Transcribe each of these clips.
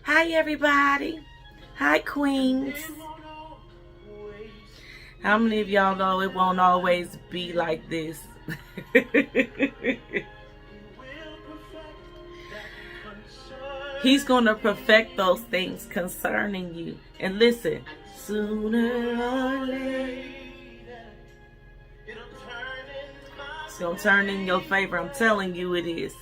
Hi, everybody. Hi, queens. How many of y'all know it won't always be like this? He's going to perfect those things concerning you. And listen, sooner or later, it's going to turn in your favor. I'm telling you it is.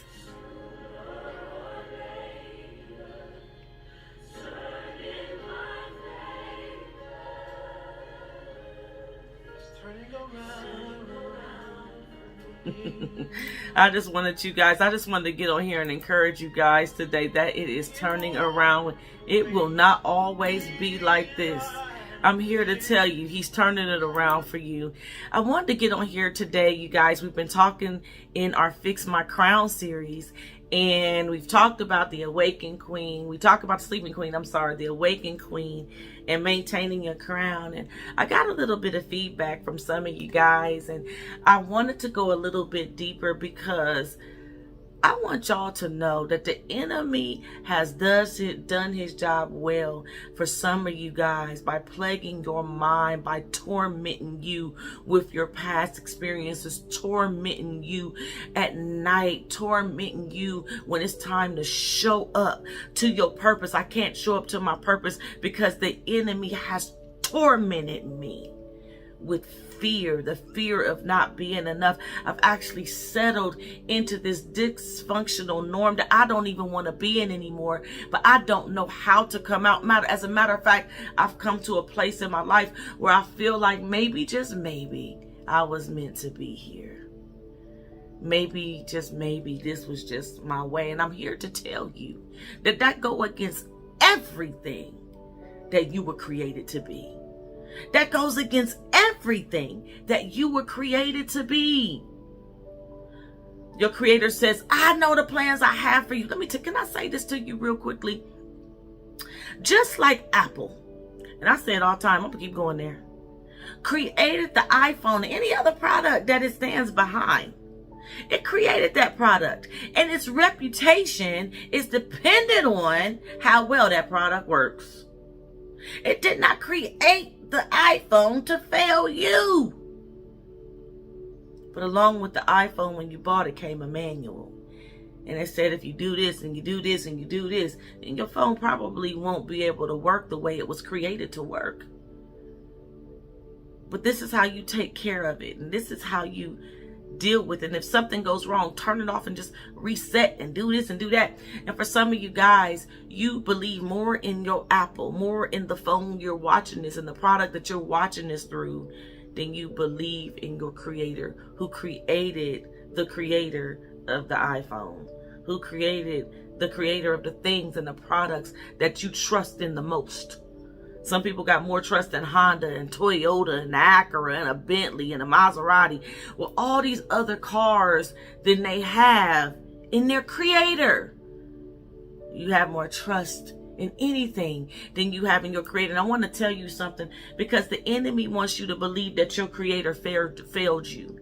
I just wanted to get on here and encourage you guys today that it is turning around. It will not always be like this. I'm here to tell you, he's turning it around for you. I wanted to get on here today, you guys. We've been talking in our Fix My Crown series, and we've talked about the awakened queen. We talked about the sleeping queen, the awakened queen and maintaining your crown. And I got a little bit of feedback from some of you guys, and I wanted to go a little bit deeper because I want y'all to know that the enemy has done his job well for some of you guys by plaguing your mind, by tormenting you with your past experiences, tormenting you at night, tormenting you when it's time to show up to your purpose. I can't show up to my purpose because the enemy has tormented me with fear, the fear of not being enough. I've actually settled into this dysfunctional norm that I don't even want to be in anymore, but I don't know how to come out. As a matter of fact, I've come to a place in my life where I feel like maybe, just maybe, I was meant to be here. Maybe, just maybe, this was just my way. And I'm here to tell you that go against everything that you were created to be. That goes against everything that you were created to be. Your creator says, I know the plans I have for you. Can I say this to you real quickly? Just like Apple, and I say it all the time, I'm going to keep going there, created the iPhone and any other product that it stands behind. It created that product, and its reputation is dependent on how well that product works. It did not create the iPhone to fail you. But along with the iPhone, when you bought it, came a manual. And it said if you do this and you do this and you do this, then your phone probably won't be able to work the way it was created to work. But this is how you take care of it. And this is how you deal with it. And if something goes wrong, turn it off and just reset and do this and do that. And for some of you guys, you believe more in your Apple, more in the phone you're watching this and the product that you're watching this through than you believe in your creator, who created the creator of the iPhone, who created the creator of the things and the products that you trust in the most. Some people got more trust in Honda and Toyota and Acura and a Bentley and a Maserati, well, all these other cars than they have in their creator. You have more trust in anything than you have in your creator. And I want to tell you something, because the enemy wants you to believe that your creator failed you.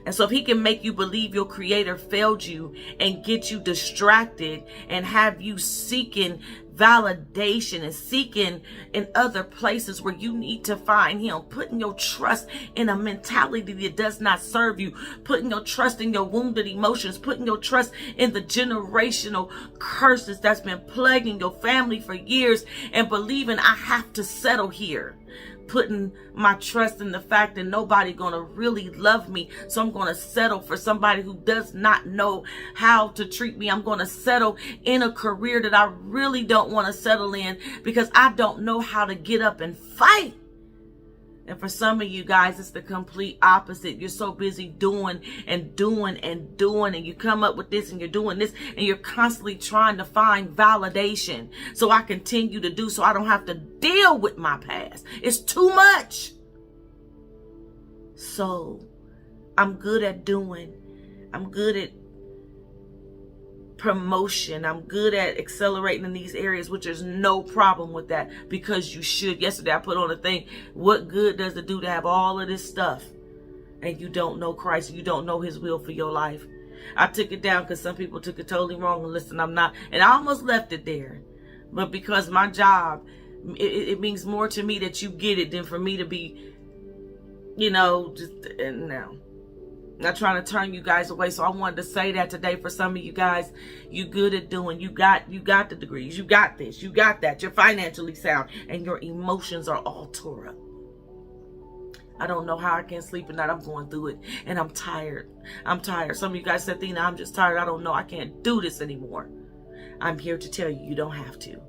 And so if he can make you believe your creator failed you and get you distracted and have you seeking validation and seeking in other places where you need to find him, putting your trust in a mentality that does not serve you, putting your trust in your wounded emotions, putting your trust in the generational curses that's been plaguing your family for years, and believing I have to settle here, putting my trust in the fact that nobody gonna really love me, so I'm gonna settle for somebody who does not know how to treat me. I'm gonna settle in a career that I really don't want to settle in because I don't know how to get up and fight. And for some of you guys, it's the complete opposite. You're so busy doing and doing and doing, and you come up with this and you're doing this, and you're constantly trying to find validation. So I continue to do so I don't have to deal with my past. It's too much. So I'm good at doing. I'm good at promotion. I'm good at accelerating in these areas, which is no problem with that, because you should. Yesterday I put on a thing, what good does it do to have all of this stuff and you don't know Christ, you don't know his will for your life? I took it down because some people took it totally wrong. And listen, I'm not, and I almost left it there. But because my job, it means more to me that you get it than for me to be, just, and now. Not trying to turn you guys away. So I wanted to say that today for some of you guys. You good at doing. You got the degrees. You got this. You got that. You're financially sound. And your emotions are all tore up. I don't know how I can't sleep at night. I'm going through it. And I'm tired. Some of you guys said, Thina, I'm just tired. I don't know. I can't do this anymore. I'm here to tell you, you don't have to.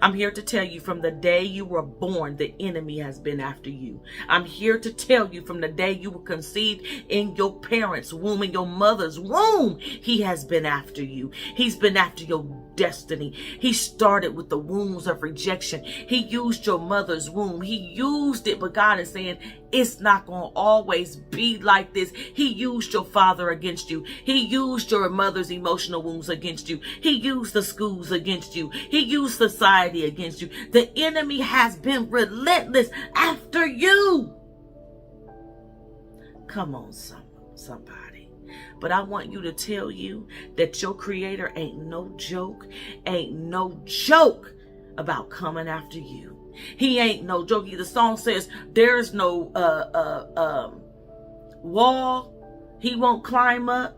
I'm here to tell you from the day you were born, the enemy has been after you. I'm here to tell you from the day you were conceived in your parents' womb, in your mother's womb, he has been after you. He's been after your destiny. He started with the wounds of rejection. He used your mother's womb. He used it, but God is saying it's not going to always be like this. He used your father against you. He used your mother's emotional wounds against you. He used the schools against you. He used society against you. The enemy has been relentless after you. Come on, somebody. But I want you to tell you that your creator ain't no joke about coming after you. He ain't no joke. The song says there's no wall he won't climb up,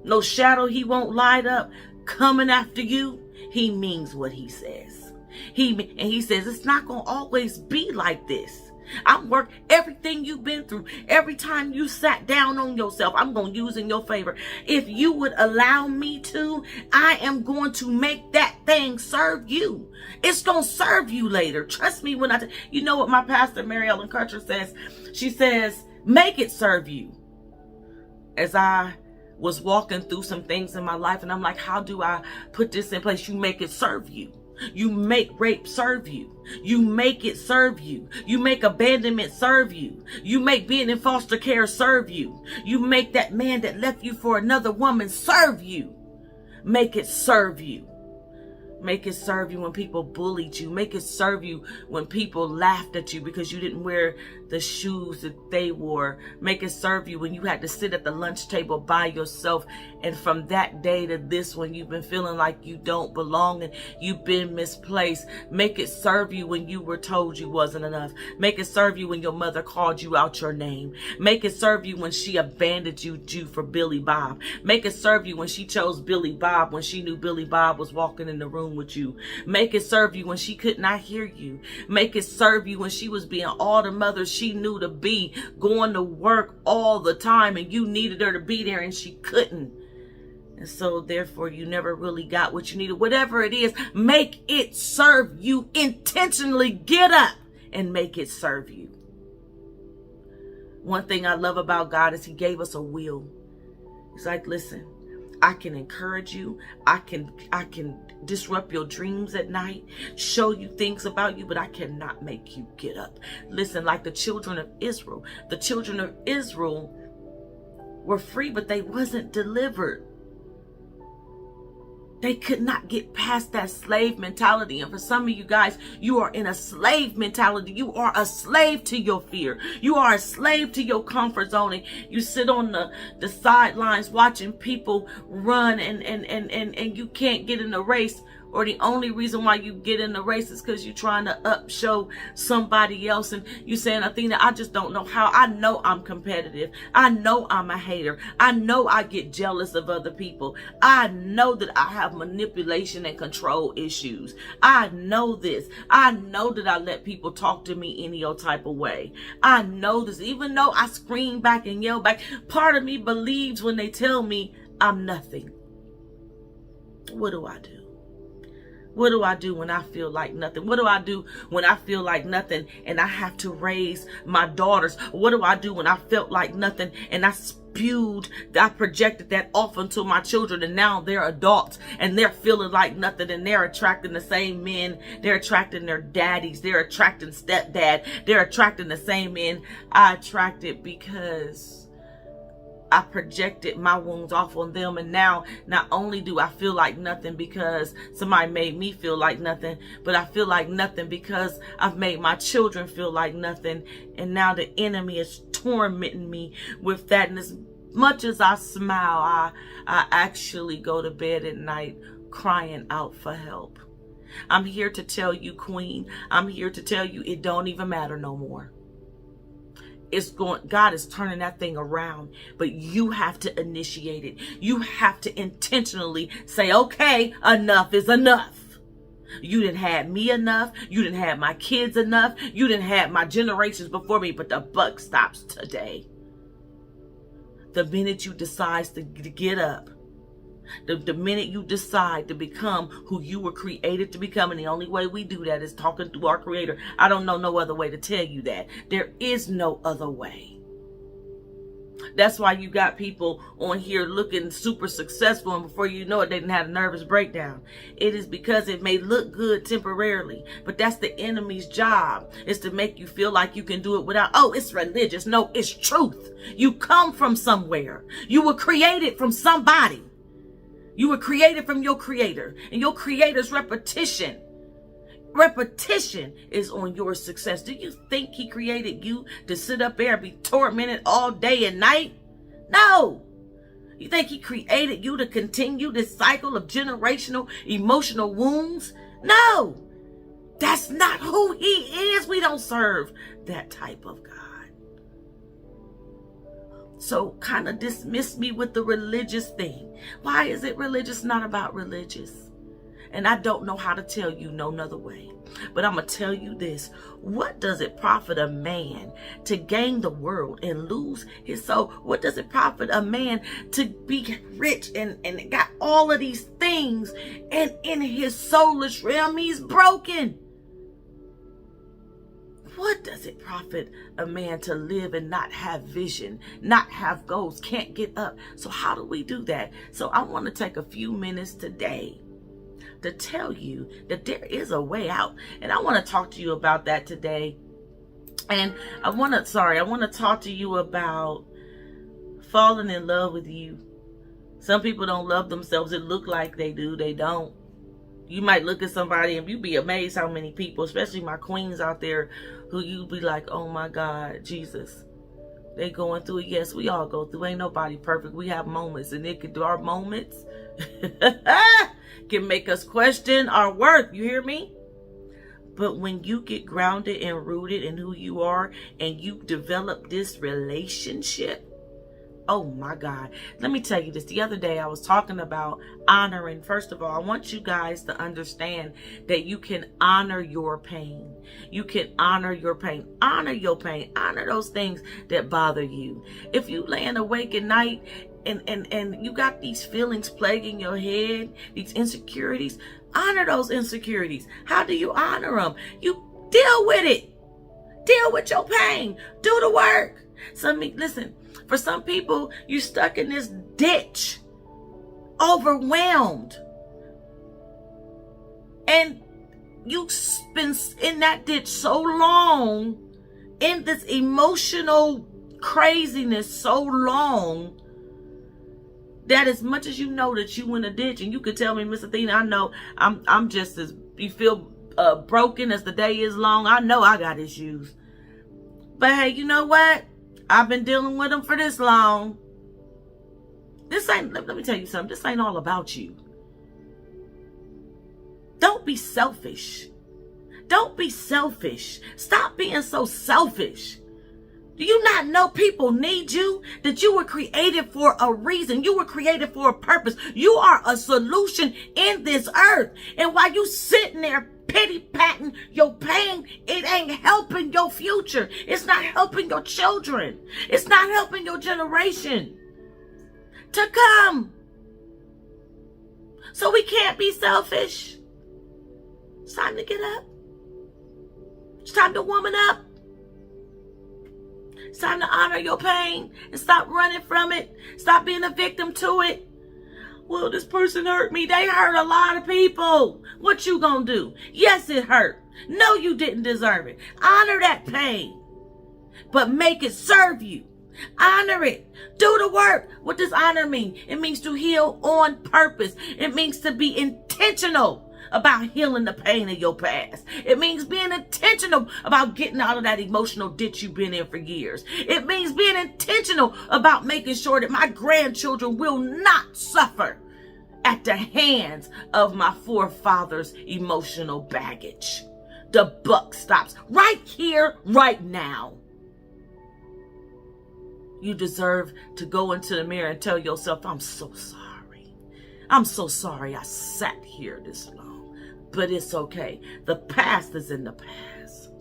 no shadow he won't light up. Coming after you, he means what he says. He says it's not gonna always be like this. I'm work everything you've been through, every time you sat down on yourself, I'm going to use in your favor. If you would allow me to, I am going to make that thing serve you. It's going to serve you later. Trust me when you know what my pastor, Mary Ellen Kircher, says? She says, make it serve you. As I was walking through some things in my life, and I'm like, how do I put this in place? You make it serve you. You make rape serve you. You make it serve you. You make abandonment serve you. You make being in foster care serve you. You make that man that left you for another woman serve you. Make it serve you. Make it serve you when people bullied you. Make it serve you when people laughed at you because you didn't wear the shoes that they wore. Make it serve you when you had to sit at the lunch table by yourself. And from that day to this one, you've been feeling like you don't belong and you've been misplaced. Make it serve you when you were told you wasn't enough. Make it serve you when your mother called you out your name. Make it serve you when she abandoned you for Billy Bob. Make it serve you when she chose Billy Bob when she knew Billy Bob was walking in the room with you. Make it serve you when she could not hear you. Make it serve you when she was being all the mother she knew to be, going to work all the time and you needed her to be there and she couldn't. And so therefore you never really got what you needed. Whatever it is, make it serve you. Intentionally get up and make it serve you. One thing I love about God is he gave us a will. He's like, listen, I can encourage you. I can disrupt your dreams at night, show you things about you, but I cannot make you get up. Listen, like the children of Israel. The children of Israel were free, but they wasn't delivered. They could not get past that slave mentality. And for some of you guys, you are in a slave mentality. You are a slave to your fear. You are a slave to your comfort zone. And you sit on the sidelines watching people run and you can't get in the race. Or the only reason why you get in the race is because you're trying to show somebody else. And you saying, Athena, I just don't know how. I know I'm competitive. I know I'm a hater. I know I get jealous of other people. I know that I have manipulation and control issues. I know this. I know that I let people talk to me any old type of way. I know this. Even though I scream back and yell back, part of me believes when they tell me I'm nothing. What do I do? What do I do when I feel like nothing? What do I do when I feel like nothing and I have to raise my daughters? What do I do when I felt like nothing and I projected that off onto my children and now they're adults and they're feeling like nothing and they're attracting the same men. They're attracting their daddies. They're attracting stepdad. They're attracting the same men I attracted because I projected my wounds off on them. And now not only do I feel like nothing because somebody made me feel like nothing, but I feel like nothing because I've made my children feel like nothing. And now the enemy is tormenting me with that. And it's much as I smile, I actually go to bed at night crying out for help. I'm here to tell you, Queen, I'm here to tell you it don't even matter no more. God is turning that thing around, but you have to initiate it. You have to intentionally say, okay, enough is enough. You didn't have me enough. You didn't have my kids enough. You didn't have my generations before me, but the buck stops today. The minute you decide to get up, the minute you decide to become who you were created to become, and the only way we do that is talking to our Creator. I don't know no other way to tell you that. There is no other way. That's why you got people on here looking super successful, and before you know it, they didn't have a nervous breakdown. It is because it may look good temporarily, but that's the enemy's job, is to make you feel like you can do it without, oh, it's religious. No, it's truth. You come from somewhere. You were created from somebody. You were created from your Creator, and your Creator's repetition is on your success. Do you think He created you to sit up there and be tormented all day and night? No. You think He created you to continue this cycle of generational emotional wounds? No. That's not who He is. We don't serve that type of God. So kind of dismiss me with the religious thing. Why is it religious? Not about religious. And I don't know how to tell you no other way. But I'm going to tell you this. What does it profit a man to gain the world and lose his soul? What does it profit a man to be rich and got all of these things, and in his soulless realm he's broken? What does it profit a man to live and not have vision, not have goals, can't get up? So how do we do that? So I want to take a few minutes today to tell you that there is a way out. And I want to talk to you about that today. And I want to talk to you about falling in love with you. Some people don't love themselves. It look like they do. They don't. You might look at somebody and you'd be amazed how many people, especially my queens out there, who you'd be like, oh my God, Jesus. They going through it. Yes, we all go through. Ain't nobody perfect. We have moments, and it could do our moments can make us question our worth. You hear me? But when you get grounded and rooted in who you are, and you develop this relationship, oh my God. Let me tell you this. The other day I was talking about honoring. First of all, I want you guys to understand that you can honor your pain. You can honor your pain. Honor your pain. Honor those things that bother you. If you laying awake at night and you got these feelings plaguing your head, these insecurities, honor those insecurities. How do you honor them? You deal with it. Deal with your pain. Do the work. Listen. For some people, you're stuck in this ditch, overwhelmed. And you've been in that ditch so long, in this emotional craziness so long, that as much as you know that you in a ditch, and you could tell me, Miss Athena, I know I'm just as, you feel broken as the day is long. I know I got issues. But hey, you know what? I've been dealing with them for this long. Let me tell you something. This ain't all about you. Don't be selfish. Don't be selfish. Stop being so selfish. Do you not know people need you? That you were created for a reason. You were created for a purpose. You are a solution in this earth. And while you sitting there pity-patting your pain, it ain't helping your future. It's not helping your children. It's not helping your generation to come. So we can't be selfish. It's time to get up. It's time to woman up. It's time to honor your pain and stop running from it. Stop being a victim to it. Well, this person hurt me. They hurt a lot of people. What you gonna do? Yes, it hurt. No, you didn't deserve it. Honor that pain, but make it serve you. Honor it. Do the work. What does honor mean? It means to heal on purpose. It means to be intentional about healing the pain of your past. It means being intentional about getting out of that emotional ditch you've been in for years. It means being intentional about making sure that my grandchildren will not suffer at the hands of my forefathers' emotional baggage. The buck stops right here, right now. You deserve to go into the mirror and tell yourself, I'm so sorry. I'm so sorry I sat here this long. But it's okay. The past is in the past.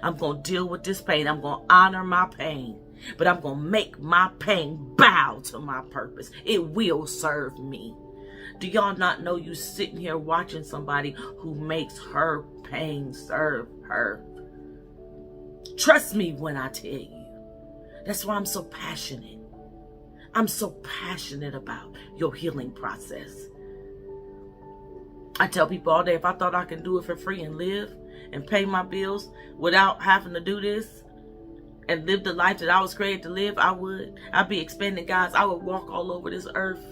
I'm going to deal with this pain. I'm going to honor my pain. But I'm going to make my pain bow to my purpose. It will serve me. Do y'all not know you sitting here watching somebody who makes her pain serve her? Trust me when I tell you. That's why I'm so passionate. I'm so passionate about your healing process. I tell people all day, if I thought I could do it for free and live and pay my bills without having to do this and live the life that I was created to live, I would. I'd be expanding, guys. I would walk all over this earth.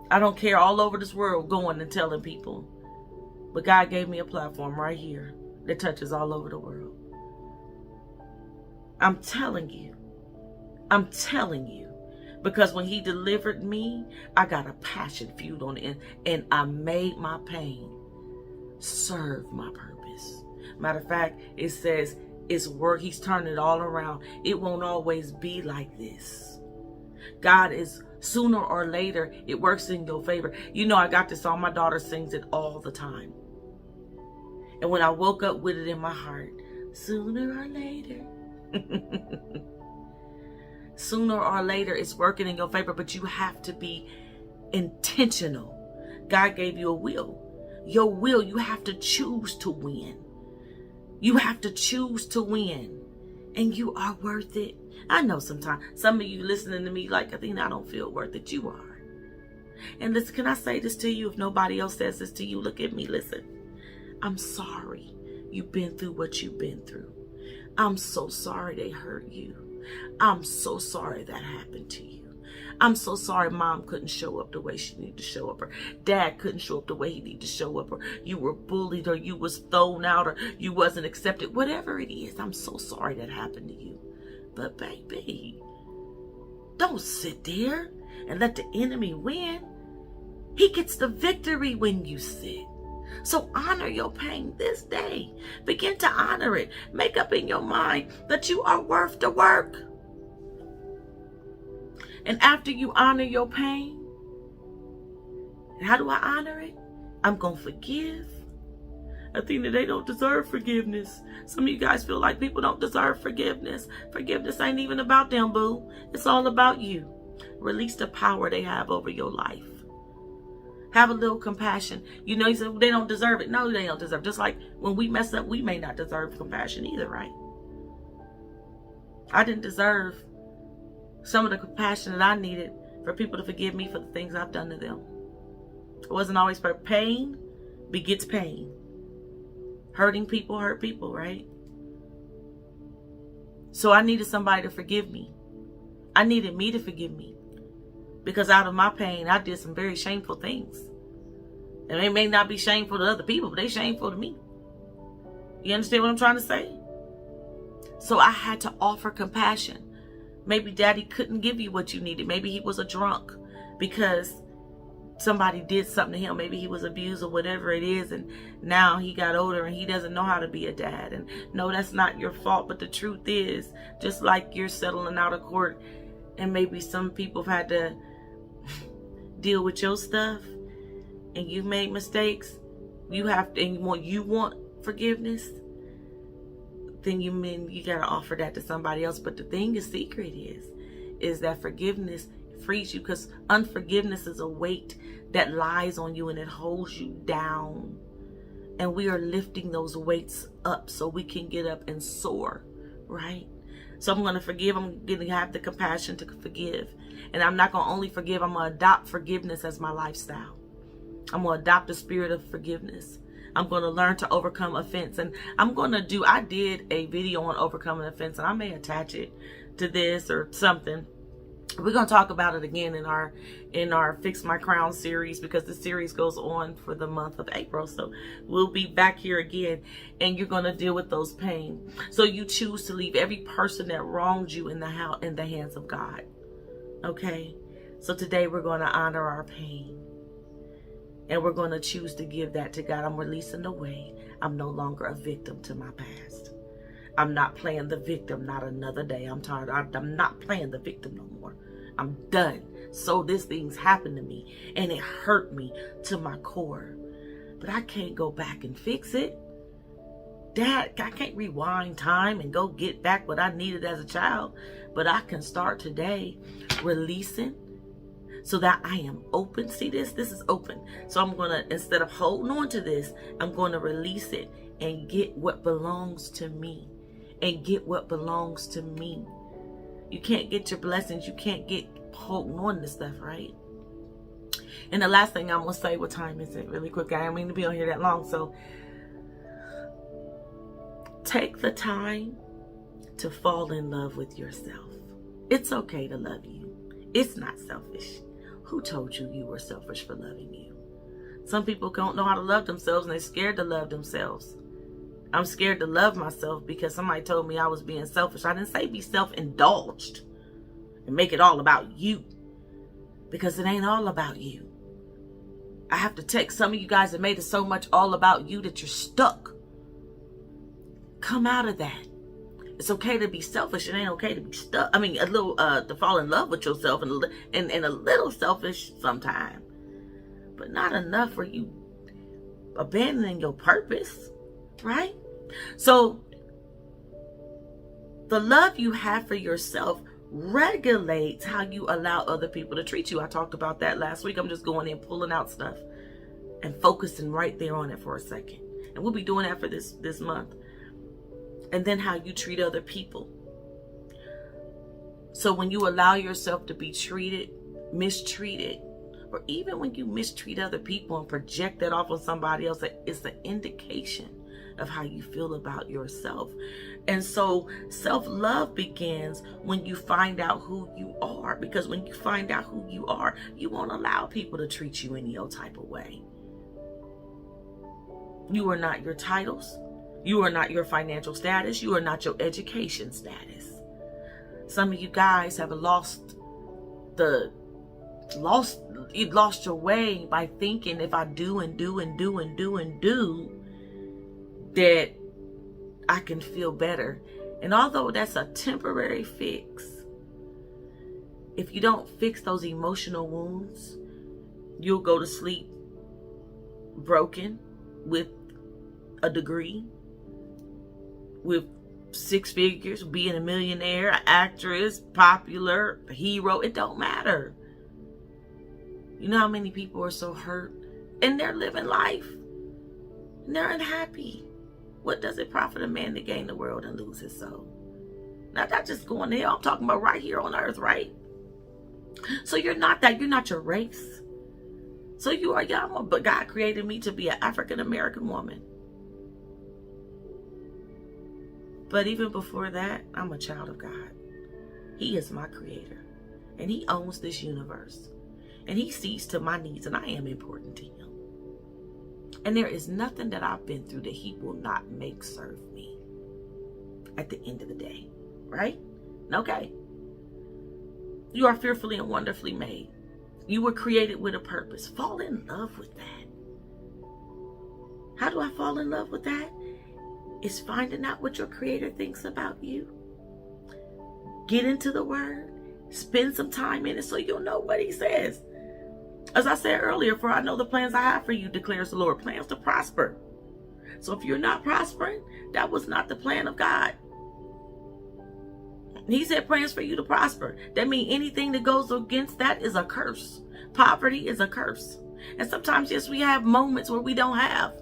I don't care, all over this world, going and telling people. But God gave me a platform right here that touches all over the world. I'm telling you, because when he delivered me, I got a passion fueled on it, and I made my pain serve my purpose. Matter of fact, it says it's work. He's turning it all around. It won't always be like this. God is, sooner or later, it works in your favor. You know, I got this song. My daughter sings it all the time. And when I woke up with it in my heart, sooner or later, sooner or later, it's working in your favor, but you have to be intentional. God gave you a will. Your will, you have to choose to win. You have to choose to win. And you are worth it. I know sometimes some of you listening to me like, Athena, I don't feel worth it. You are. And listen, can I say this to you? If nobody else says this to you, look at me, listen. I'm sorry you've been through what you've been through. I'm so sorry they hurt you. I'm so sorry that happened to you. I'm so sorry mom couldn't show up the way she needed to show up, or dad couldn't show up the way he needed to show up, or you were bullied, or you was thrown out, or you wasn't accepted. Whatever it is, I'm so sorry that happened to you. But baby, don't sit there and let the enemy win. He gets the victory when you sit. So honor your pain this day. Begin to honor it. Make up in your mind that you are worth the work. And after you honor your pain, how do I honor it? I'm going to forgive. I think that they don't deserve forgiveness. Some of you guys feel like people don't deserve forgiveness. Forgiveness ain't even about them, boo. It's all about you. Release the power they have over your life. Have a little compassion. You know, you said they don't deserve it. No, they don't deserve it. Just like when we mess up, we may not deserve compassion either, right? I didn't deserve some of the compassion that I needed for people to forgive me for the things I've done to them. It wasn't always for pain begets pain. Hurting people hurt people, right? So I needed somebody to forgive me. I needed me to forgive me. Because out of my pain, I did some very shameful things. And they may not be shameful to other people, but they shameful to me. You understand what I'm trying to say? So I had to offer compassion. Maybe daddy couldn't give you what you needed. Maybe he was a drunk because somebody did something to him. Maybe he was abused or whatever it is. And now he got older and he doesn't know how to be a dad. And no, that's not your fault. But the truth is, just like you're settling out of court and maybe some people have had to deal with your stuff and you've made mistakes, you have to, and you want forgiveness, then you gotta offer that to somebody else. But the thing is, secret is that forgiveness frees you, because unforgiveness is a weight that lies on you and it holds you down. And we are lifting those weights up so we can get up and soar, right? So I'm going to forgive. I'm going to have the compassion to forgive. And I'm not going to only forgive. I'm going to adopt forgiveness as my lifestyle. I'm going to adopt the spirit of forgiveness. I'm going to learn to overcome offense. And I did a video on overcoming offense, and I may attach it to this or something. We're going to talk about it again in our Fix My Crown series, because the series goes on for the month of April. So we'll be back here again, and you're going to deal with those pain. So you choose to leave every person that wronged you in the hands of God. Okay? So today we're going to honor our pain, and we're going to choose to give that to God. I'm releasing the weight. I'm no longer a victim to my past. I'm not playing the victim, not another day. I'm tired. I'm not playing the victim no more. I'm done. So this thing's happened to me, and it hurt me to my core. But I can't go back and fix it. Dad, I can't rewind time and go get back what I needed as a child. But I can start today releasing so that I am open. See this? This is open. So I'm going to, instead of holding on to this, I'm going to release it and get what belongs to me. And get what belongs to me. You can't get your blessings. You can't get holding on to stuff, right? And the last thing I'm going to say, what time is it? Really quick. I don't mean to be on here that long. So take the time to fall in love with yourself. It's okay to love you. It's not selfish. Who told you you were selfish for loving you? Some people don't know how to love themselves, and they're scared to love themselves. I'm scared to love myself because somebody told me I was being selfish. I didn't say be self-indulged and make it all about you, because it ain't all about you. I have to take some of you guys that made it so much all about you that you're stuck. Come out of that. It's okay to be selfish. It ain't okay to be stuck. I mean, a little to fall in love with yourself and a little selfish sometime, but not enough for you abandoning your purpose. Right? So the love you have for yourself regulates how you allow other people to treat you. I talked about that last week. I'm just going in, pulling out stuff and focusing right there on it for a second. And we'll be doing that for this month. And then how you treat other people. So when you allow yourself to be mistreated, or even when you mistreat other people and project that off on somebody else, it's an indication of how you feel about yourself. And so self-love begins when you find out who you are, because when you find out who you are, you won't allow people to treat you any old type of way. You are not your titles. You are not your financial status. You are not your education status. Some of you guys have lost your way by thinking if I do and do and do and do and do, that I can feel better. And although that's a temporary fix, if you don't fix those emotional wounds, you'll go to sleep broken, with a degree, with 6 figures, being a millionaire, an actress, popular, a hero. It don't matter. You know how many people are so hurt and they're living life and they're unhappy. What does it profit a man to gain the world and lose his soul? Not just going there. I'm talking about right here on earth, right? So you're not that. You're not your race. So you are young, but God created me to be an African American woman. But even before that, I'm a child of God. He is my creator, and He owns this universe, and He sees to my needs, and I am important to Him. And there is nothing that I've been through that He will not make serve me at the end of the day, right? Okay. You are fearfully and wonderfully made. You were created with a purpose. Fall in love with that. How do I fall in love with that? It's finding out what your Creator thinks about you. Get into the Word. Spend some time in it so you'll know what He says. As I said earlier, for I know the plans I have for you, declares the Lord. Plans to prosper. So if you're not prospering, that was not the plan of God. He said plans for you to prosper. That means anything that goes against that is a curse. Poverty is a curse. And sometimes, yes, we have moments where we don't have.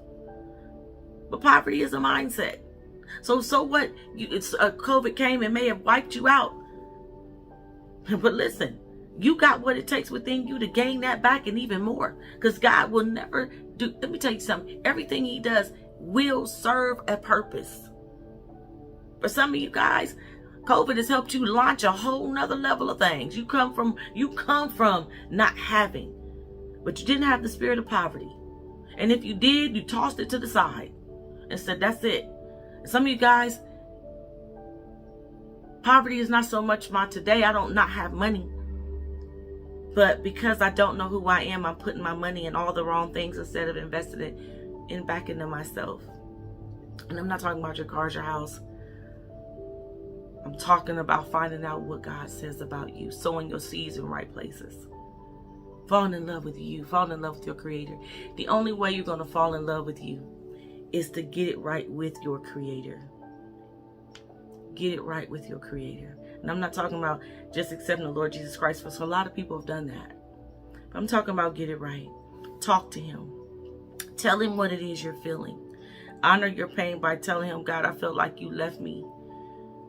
But poverty is a mindset. So what? COVID came and may have wiped you out. But listen, you got what it takes within you to gain that back and even more. Because God will never do, let me tell you something. Everything He does will serve a purpose. For some of you guys, COVID has helped you launch a whole nother level of things. You come from not having, but you didn't have the spirit of poverty. And if you did, you tossed it to the side and said, that's it. Some of you guys, poverty is not so much my today. I don't not have money. But because I don't know who I am, I'm putting my money in all the wrong things instead of investing it back into myself. And I'm not talking about your cars, your house. I'm talking about finding out what God says about you, sowing your seeds in right places. Falling in love with you, falling in love with your Creator. The only way you're going to fall in love with you is to get it right with your Creator. Get it right with your Creator. And I'm not talking about just accepting the Lord Jesus Christ, for a lot of people have done that. But I'm talking about get it right. Talk to Him. Tell Him what it is you're feeling. Honor your pain by telling Him, God, I felt like you left me.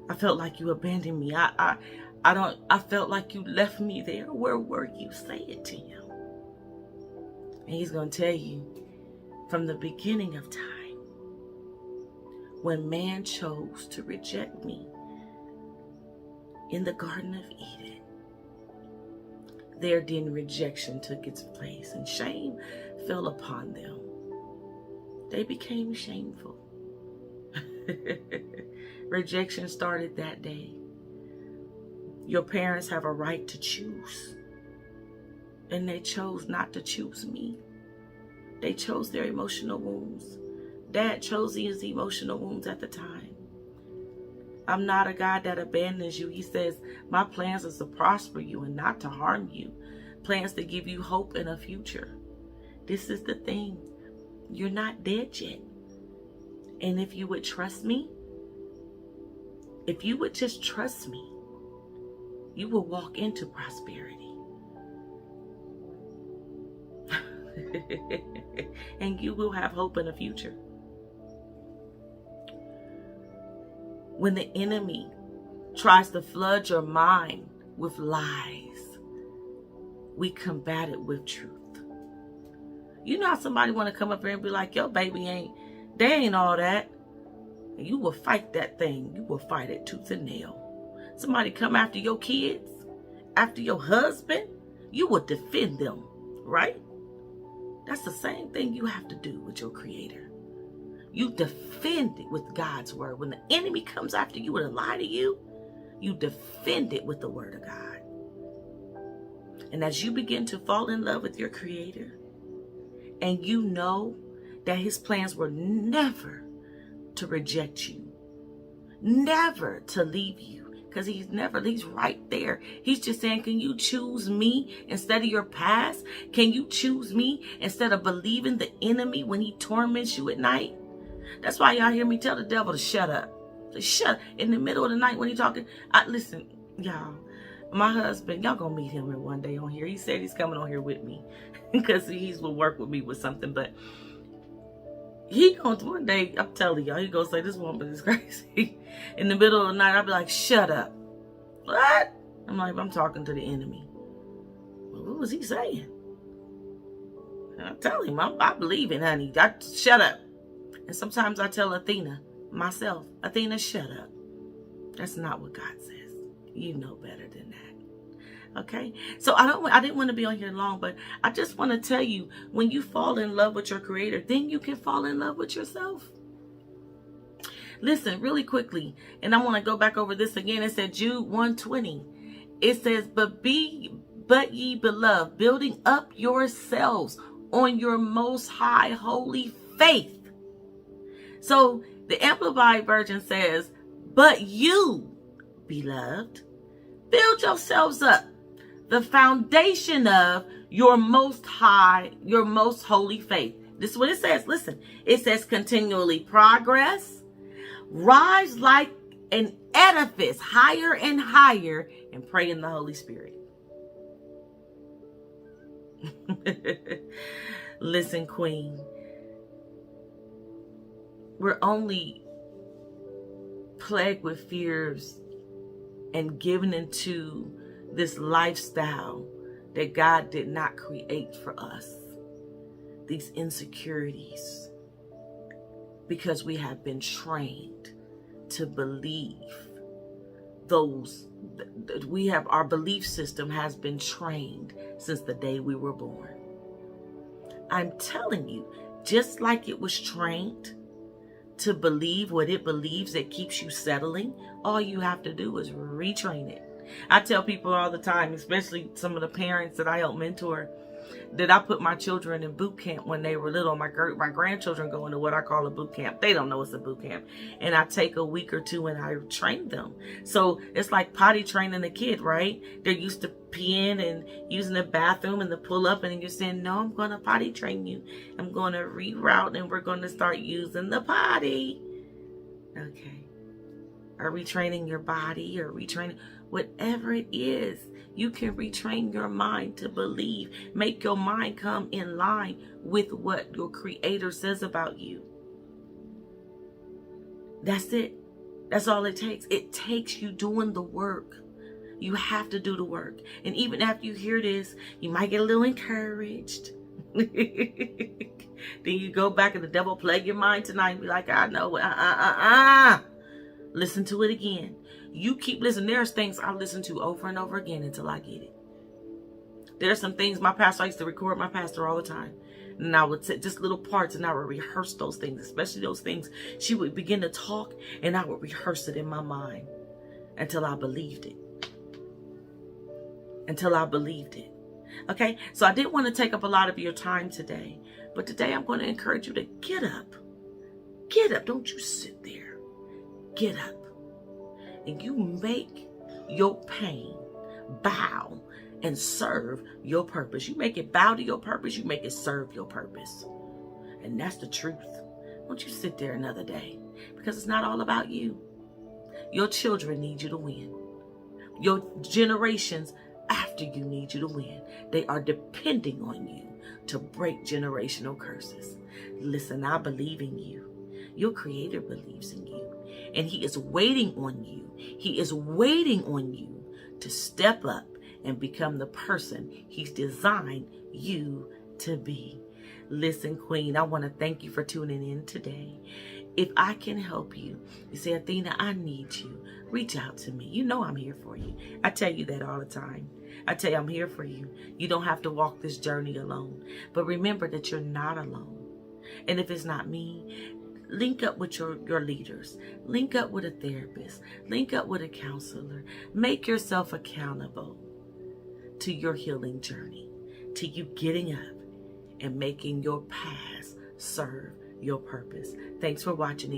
I felt like you abandoned me. I felt like you left me there. Where were you? Say it to Him. And He's going to tell you from the beginning of time, when man chose to reject me in the Garden of Eden, there then rejection took its place and shame fell upon them. They became shameful. Rejection started that day. Your parents have a right to choose. And they chose not to choose me. They chose their emotional wounds. Dad chose his emotional wounds at the time. I'm not a God that abandons you. He says, my plans are to prosper you and not to harm you. Plans to give you hope and a future. This is the thing. You're not dead yet. And if you would trust me, if you would just trust me, you will walk into prosperity. And you will have hope in the future. When the enemy tries to flood your mind with lies, we combat it with truth. You know how somebody want to come up here and be like, yo, baby, they ain't all that. And you will fight that thing. You will fight it tooth and nail. Somebody come after your kids, after your husband, you will defend them, right? That's the same thing you have to do with your Creator. You defend it with God's word. When the enemy comes after you with a lie to you, you defend it with the word of God. And as you begin to fall in love with your Creator, and you know that His plans were never to reject you, never to leave you, because He's right there. He's just saying, can you choose me instead of your past? Can you choose me instead of believing the enemy when he torments you at night? That's why y'all hear me tell the devil to shut up. To shut in the middle of the night when he's talking. Listen, y'all, my husband, y'all gonna meet him one day on here. He said he's coming on here with me because he will work with me with something, but he gonna one day, I'm telling y'all, he gonna say this woman is crazy. In the middle of the night, I'll be like, shut up. What? I'm like, I'm talking to the enemy. Well, what was he saying? And I tell him, I believe in honey. Shut up. And sometimes I tell Athena, myself, Athena, shut up. That's not what God says. You know better than that. Okay? So I didn't want to be on here long, but I just want to tell you, when you fall in love with your Creator, then you can fall in love with yourself. Listen, really quickly, and I want to go back over this again. It said Jude 1:20. It says, but ye beloved, building up yourselves on your most high holy faith. So the Amplified Version says, but you, beloved, build yourselves up, the foundation of your most high, your most holy faith. This is what it says. Listen, it says continually progress, rise like an edifice higher and higher, and pray in the Holy Spirit. Listen, Queen, we're only plagued with fears and given into this lifestyle that God did not create for us. These insecurities, because we have been trained to believe our belief system has been trained since the day we were born. I'm telling you, just like it was trained to believe what it believes that keeps you settling, all you have to do is retrain it. I tell people all the time, especially some of the parents that I help mentor, that I put my children in boot camp when they were little. My grandchildren go into what I call a boot camp. They don't know it's a boot camp. And I take a week or two and I train them. So it's like potty training a kid, right? They're used to peeing and using the bathroom and the pull up, and then you're saying, no, I'm going to potty train you. I'm going to reroute and we're going to start using the potty. Okay. Are retraining your body or retraining whatever it is? You can retrain your mind to believe. Make your mind come in line with what your Creator says about you. That's it. That's all it takes. It takes you doing the work. You have to do the work. And even after you hear this, you might get a little encouraged. Then you go back and the devil plague your mind tonight and be like, I know. Listen to it again. You keep listening. There's things I listen to over and over again until I get it. There's some things I used to record my pastor all the time. And I would say just little parts and I would rehearse those things, especially those things. She would begin to talk and I would rehearse it in my mind until I believed it. Okay, so I didn't want to take up a lot of your time today. But today I'm going to encourage you to get up. Get up. Don't you sit there. Get up. And you make your pain bow and serve your purpose. You make it bow to your purpose. You make it serve your purpose. And that's the truth. Don't you sit there another day, because it's not all about you. Your children need you to win. Your generations after you need you to win. They are depending on you to break generational curses. Listen, I believe in you. Your Creator believes in you. And He is waiting on you. He is waiting on you to step up and become the person He's designed you to be. Listen, Queen, I want to thank you for tuning in today. If I can help you, you say, Athena, I need you. Reach out to me. You know I'm here for you. I tell you that all the time. I tell you I'm here for you. You don't have to walk this journey alone. But remember that you're not alone. And if it's not me, link up with your leaders. Link up with a therapist. Link up with a counselor. Make yourself accountable to your healing journey, to you getting up and making your past serve your purpose. Thanks for watching.